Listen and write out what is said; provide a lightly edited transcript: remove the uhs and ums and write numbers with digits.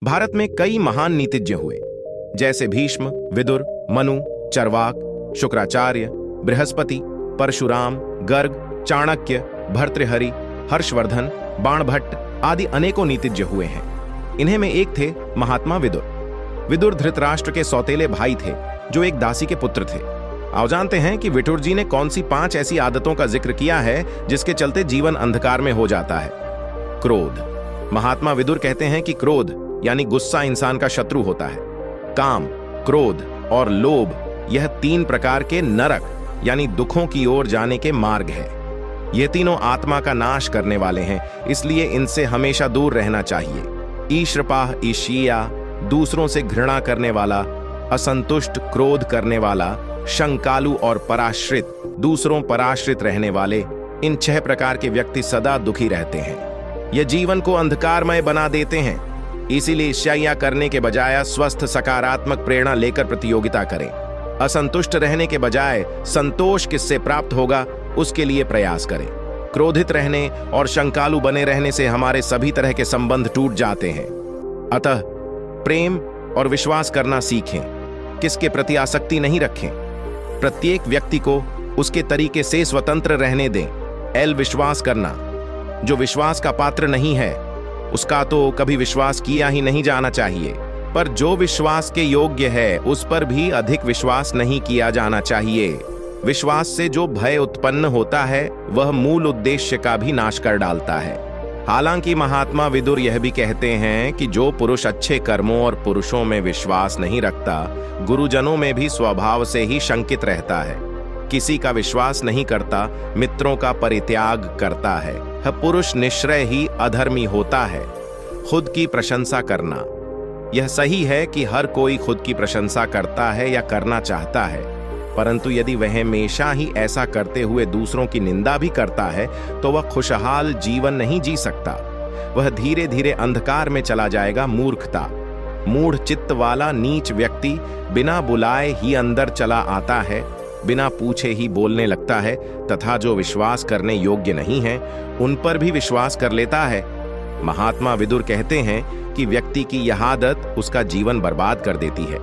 भारत में कई महान नीतिज्ञ हुए, जैसे भीष्म, विदुर, मनु, चरवाक, शुक्राचार्य, बृहस्पति, परशुराम, गर्ग, चाणक्य, भर्तृहरि, हर्षवर्धन, बाणभट्ट आदि अनेकों नीतिज्ञ हुए हैं। इन्हीं में एक थे महात्मा विदुर। विदुर धृतराष्ट्र के सौतेले भाई थे, जो एक दासी के पुत्र थे। आओ जानते हैं कि विठुर जी ने कौन सी 5 ऐसी आदतों का जिक्र किया है जिसके चलते जीवन अंधकार में हो जाता है। क्रोध। महात्मा विदुर कहते हैं कि क्रोध यानी गुस्सा इंसान का शत्रु होता है। काम, क्रोध और लोभ यह 3 प्रकार के नरक यानी दुखों की ओर जाने के मार्ग है। ये तीनों आत्मा का नाश करने वाले हैं, इसलिए इनसे हमेशा दूर रहना चाहिए। ईश्रपाह ईशिया, दूसरों से घृणा करने वाला, असंतुष्ट क्रोध करने वाला, शंकालु और पराश्रित, दूसरों पर आश्रित रहने वाले, इन 6 प्रकार के व्यक्ति सदा दुखी रहते हैं। ये जीवन को अंधकारमय बना देते हैं। इसीलिए ईर्ष्या करने के बजाय स्वस्थ सकारात्मक प्रेरणा लेकर प्रतियोगिता करें। असंतुष्ट रहने के बजाय संतोष किससे प्राप्त होगा उसके लिए प्रयास करें। क्रोधित रहने और शंकालु बने रहने से हमारे सभी तरह के संबंध टूट जाते हैं। अतः प्रेम और विश्वास करना सीखें, किसके प्रति आसक्ति नहीं रखें। प्रत्येक व्यक्ति को उसके तरीके से स्वतंत्र रहने दें। विश्वास करना। जो विश्वास का पात्र नहीं है उसका तो कभी विश्वास किया ही नहीं जाना चाहिए, पर जो विश्वास के योग्य है उस पर भी अधिक विश्वास नहीं किया जाना चाहिए। विश्वास से जो भय उत्पन्न होता है वह मूल उद्देश्य का भी नाश कर डालता है। हालांकि महात्मा विदुर यह भी कहते हैं कि जो पुरुष अच्छे कर्मों और पुरुषों में विश्वास नहीं रखता, गुरुजनों में भी स्वभाव से ही शंकित रहता है, किसी का विश्वास नहीं करता, मित्रों का परित्याग करता है, वह पुरुष निश्चय ही अधर्मी होता है। खुद की प्रशंसा करना। यह सही है कि हर कोई खुद की प्रशंसा करता है या करना चाहता है, परंतु यदि वह हमेशा ही ऐसा करते हुए दूसरों की निंदा भी करता है तो वह खुशहाल जीवन नहीं जी सकता। वह धीरे धीरे अंधकार में चला जाएगा। मूर्खता। मूढ़ चित्त वाला नीच व्यक्ति बिना बुलाए ही अंदर चला आता है, बिना पूछे ही बोलने लगता है तथा जो विश्वास करने योग्य नहीं है उन पर भी विश्वास कर लेता है। महात्मा विदुर कहते हैं कि व्यक्ति की यह आदत उसका जीवन बर्बाद कर देती है।